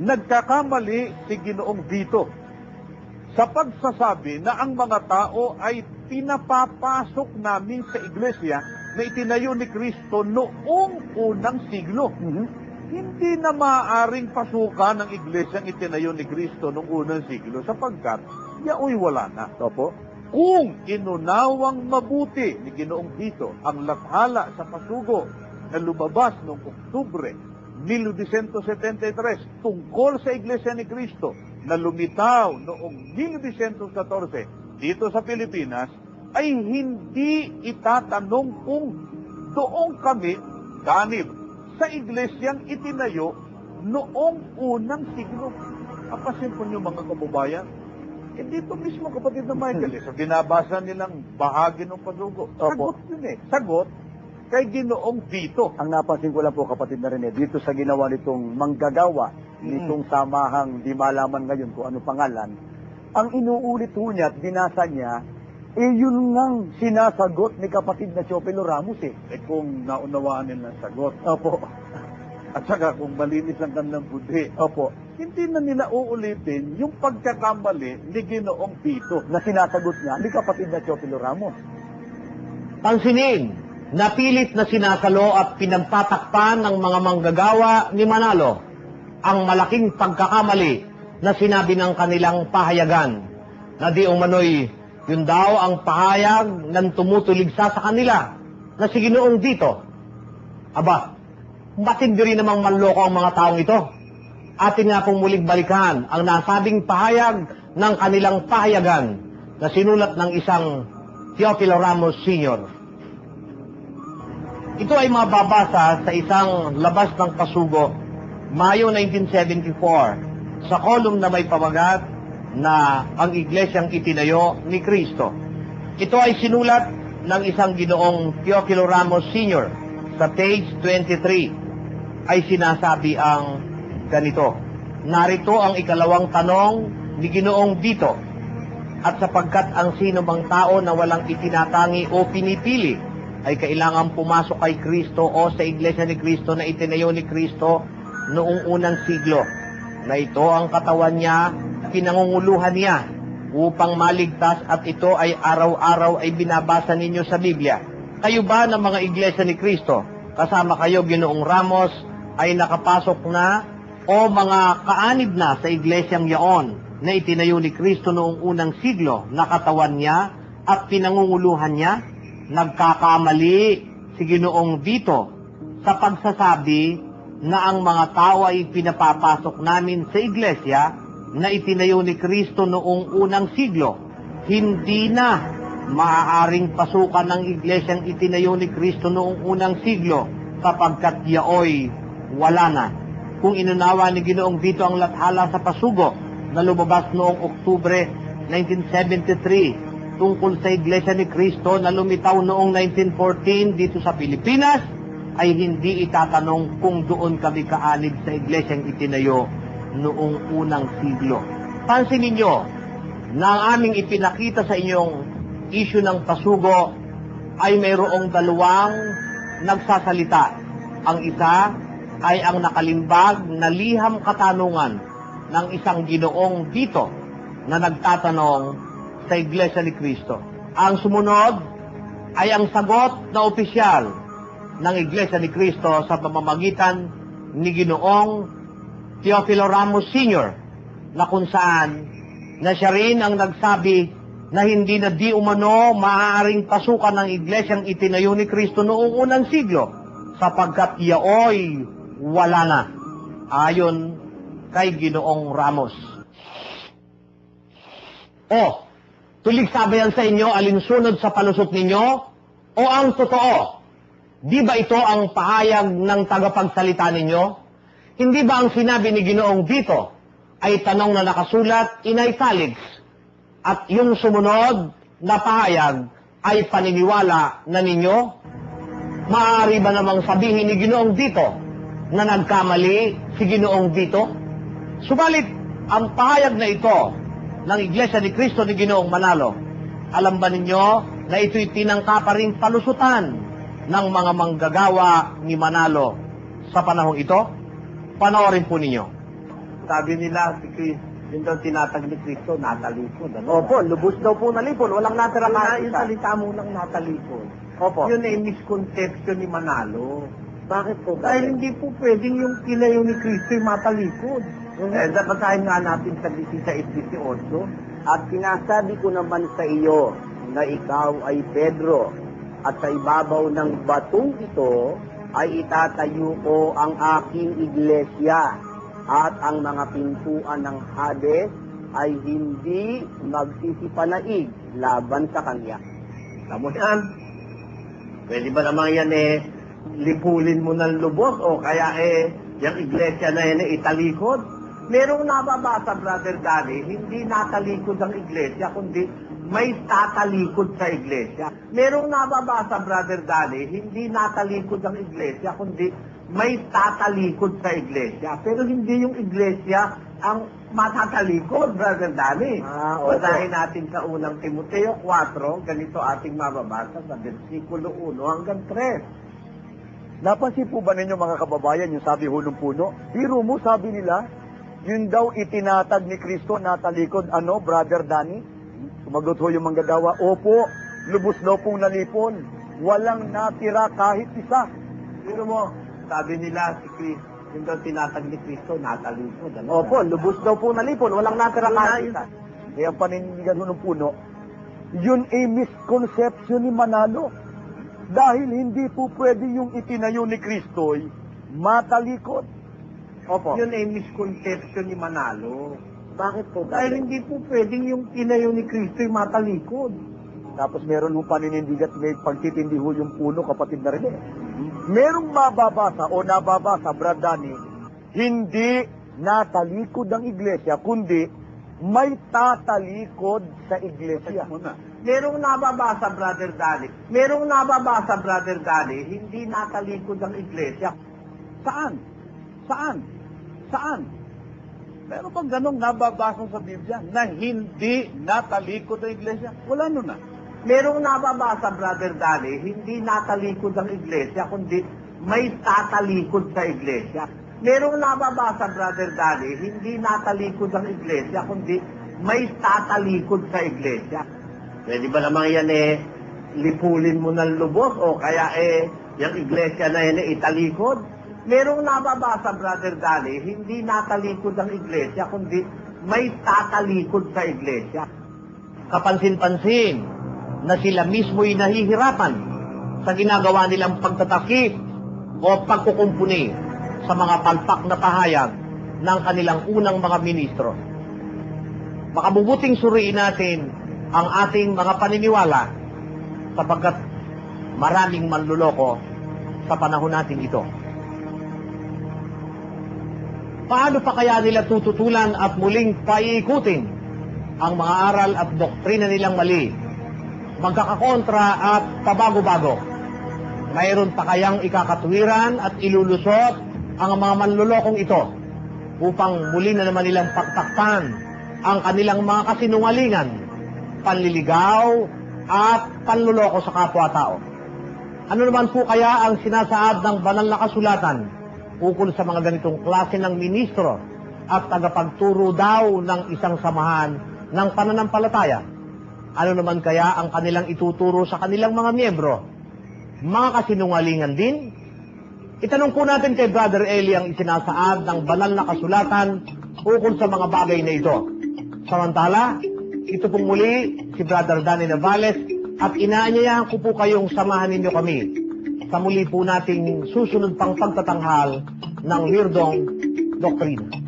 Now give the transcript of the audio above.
nagkakamali si Ginoong Vito sa pagsasabi na ang mga tao ay pinapapasok namin sa iglesia na itinayo ni Kristo noong unang siglo. Hindi na maaaring pasukan ng iglesia ang itinayo ni Kristo noong unang siglo sapagkat yaoy wala na. Opo. Kung inunawang mabuti ni Ginoong Vito ang lathala sa pasugo na lumabas noong Oktubre 1973 tungkol sa Iglesia ni Cristo na lumitaw noong 1914 dito sa Pilipinas, ay hindi itatanong kung doon kami ganib sa iglesyang itinayo noong unang siglo. Apasin po niyo mga kababayan, dito mismo kapatid na Michael, sa binabasa nilang bahagi ng pasugo, sagot yun sagot kay Ginoong Vito. Ang napansin ko lang po kapatid na rin dito sa ginawa nitong manggagawa, nitong samahang di malaman ngayon kung ano pangalan, ang inuulit ho niya at binasa niya, yun ngang sinasagot ni kapatid na Teofilo Ramos kung naunawaan nila ang sagot. Opo. At saka kung malinis ang kanilang budhi. Opo. Hindi na nila uulitin yung pagkakamali ni Ginoong Vito na sinasagot niya ni kapatid na Teofilo Ramos. Pansinin, napilit na sinasalo at pinagtatakpan ng mga manggagawa ni Manalo ang malaking pagkakamali na sinabi ng kanilang pahayagan na di umano'y yun daw ang pahayag ng tumutuligsa sa kanila na si Ginoong Vito. Aba, matindi rin namang manloko ang mga taong ito. Atin nga pong muling balikan ang nasabing pahayag ng kanilang pahayagan na sinulat ng isang Teofilo Ramos Sr. Ito ay mababasa sa isang labas ng pasugo, Mayo 1974, sa kolum na may pamagat na ang iglesyang itinayo ni Kristo. Ito ay sinulat ng isang Ginoong Teofilo Ramos Sr. Sa page 23 ay sinasabi ang ganito: narito ang ikalawang tanong ni Ginoong Vito, at sapagkat ang sino bang tao na walang itinatangi o pinipili ay kailangan pumasok kay Kristo o sa iglesia ni Kristo na itinayo ni Kristo noong unang siglo, na ito ang katawan niya, pinangunguluhan niya upang maligtas, at ito ay araw-araw ay binabasa ninyo sa Biblia. Kayo ba ng mga iglesia ni Kristo, kasama kayo Ginoong Ramos, ay nakapasok na o mga kaanib na sa iglesyang yaon na itinayo ni Kristo noong unang siglo na katawan niya at pinangunguluhan niya? Nagkakamali si Ginoong Vito sa pagsasabi na ang mga tao ay pinapapasok namin sa iglesia na itinayo ni Kristo noong unang siglo. Hindi na maaaring pasukan ng iglesyang itinayo ni Kristo noong unang siglo sapagkat yaoy wala na. Kung inunawa ni Ginoong Vito ang lathala sa pasugo na lumabas noong Oktubre 1973 tungkol sa iglesia ni Kristo na lumitaw noong 1914 dito sa Pilipinas, ay hindi itatanong kung doon kami kaanib sa iglesyang itinayo noong unang siglo. Pansinin ninyo na ang aming ipinakita sa inyong issue ng pasugo ay mayroong dalawang nagsasalita. Ang isa ay ang nakalimbag na liham katanungan ng isang Ginoong Vito na nagtatanong sa iglesia ni Kristo. Ang sumunod ay ang sagot na opisyal ng iglesia ni Kristo sa pamamagitan ni Ginoong Teofilo Ramos Sr. na kung saan na siya rin ang nagsabi na hindi na di umano maaaring pasukan ng iglesyang itinayo ni Kristo noong unang siglo sapagkat yaoy wala na, ayon kay Ginoong Ramos. O, tulig sabayan sa inyo alinsunod sa palusot ninyo o ang totoo? Di ba ito ang pahayag ng tagapagsalita ninyo? Hindi ba ang sinabi ni Ginoong Vito ay tanong na nakasulat in italics at yung sumunod na pahayag ay paniniwala na ninyo? Maaari ba namang sabihin ni Ginoong Vito na nagkamali si Ginoong Vito? Subalit, ang pahayag na ito ng Iglesia ni Cristo ni Ginoong Manalo, alam ba ninyo na ito'y tinangka pa ring palusutan ng mga manggagawa ni Manalo sa panahong ito? Panoorin po ninyo. sabi nila, si Cristo, yung daw tinatag ni Cristo, natalikod. Opo, lubos daw po nalipon. Walang natira kahit Yung isa. salita mo lang natalikod. Opo. Yun ay misconception ni Manalo. Bakit po? Dahil hindi po pwedeng yung tinayo ni Cristo yung matalikod. Dapat tayo nga natin sa 16-18. At sinasabi ko naman sa iyo na ikaw ay Pedro, at sa ibabaw ng batong ito ay itatayo ko ang aking iglesia, at ang mga pintuan ng Hades ay hindi magsisipanaig laban sa kanya. Tamo yan. Pwede ba naman yan lipulin mo ng lubos o kaya yung iglesia na yan italikod? Merong nababasa, Brother Danny, hindi natalikod ang iglesia, kundi may tatalikod sa iglesia. Merong nababasa, Brother Danny, hindi natalikod ang iglesia, kundi may tatalikod sa iglesia. Pero hindi yung iglesia ang matatalikod, Brother Danny. Opo. Basahin natin sa unang Timoteo 4, ganito ating mababasa sa versikulo 1 hanggang 3. Napansin po ba ninyo mga kababayan yung sabi hulong puno? Biro mo, sabi nila, yun daw itinatag ni Kristo na talikod. Ano, Brother Danny? Sumagot ho yung manggagawa, opo, lubos daw pong nalipon. Walang natira kahit isa. Biro mo, sabi nila si Cristo, yung daw tinatag ni Kristo, natalikod. Opo, lubos daw pong nalipon. Walang natira kahit isa. Kaya ang panindigan ho ng puno, yun ay misconception ni Manalo. Dahil hindi po pwede yung itinayo ni Kristo'y matalikod. Opo. Yun ay misconception ni Manalo. Bakit po? Dahil hindi po pwedeng yung tinayo ni Kristo yung matalikod. Tapos meron hong paninindig at may pagtitindi ho yung puno, kapatid na rin. Merong mababasa o nababasa, Brad Danny, hindi natalikod ang iglesia, kundi may tatalikod sa iglesia. Merong nababasa, Brother Danny. Merong nababasa, Brother Danny, hindi natalikod ang iglesia. Saan? Saan? Saan? Meron bang ganong nababasa sa Biblia na hindi natalikod ang iglesia? Wala nun na. Merong nababasa, Brother Danny, hindi natalikod ang iglesia, kundi may tatalikod sa iglesia. Merong nababasa, Brother Danny, hindi natalikod ang iglesia, kundi may tatalikod sa iglesia. Pwede ba naman yan lipulin mo ng lubos o kaya yung iglesia na yan italikod? Merong nababasa, Brother Danny, hindi natalikod ang iglesia, kundi may tatalikod sa iglesia. Kapansin-pansin na sila mismo'y nahihirapan sa ginagawa nilang pagtatakip o pagkukumpuni sa mga palpak na pahayag ng kanilang unang mga ministro. Makabubuting suriin natin ang ating mga paniniwala sapagkat maraming manluloko sa panahon natin ito. Paano pa kaya nila tututulan at muling paiikutin ang mga aral at doktrina nilang mali, magkakakontra at pabago-bago? Mayroon pa kayang ikakatwiran at ilulusot ang mga manlulokong ito upang muli na naman nilang pagtakpan ang kanilang mga kasinungalingan, panliligaw at panluloko sa kapwa-tao? Ano naman po kaya ang sinasaad ng banal na kasulatan ukol sa mga ganitong klase ng ministro at tagapagturo daw ng isang samahan ng pananampalataya? Ano naman kaya ang kanilang ituturo sa kanilang mga miyembro? Mga kasinungalingan din? Itanong po natin kay Brother Eli ang isinasaad ng banal na kasulatan ukol sa mga bagay na ito. Samantala, ito pong muli si Brother Danny Navales at inaanyayahan ko po kayong samahan ninyo kami sa muli po nating susunod pang pagtatanghal ng Weirdong Doktrina.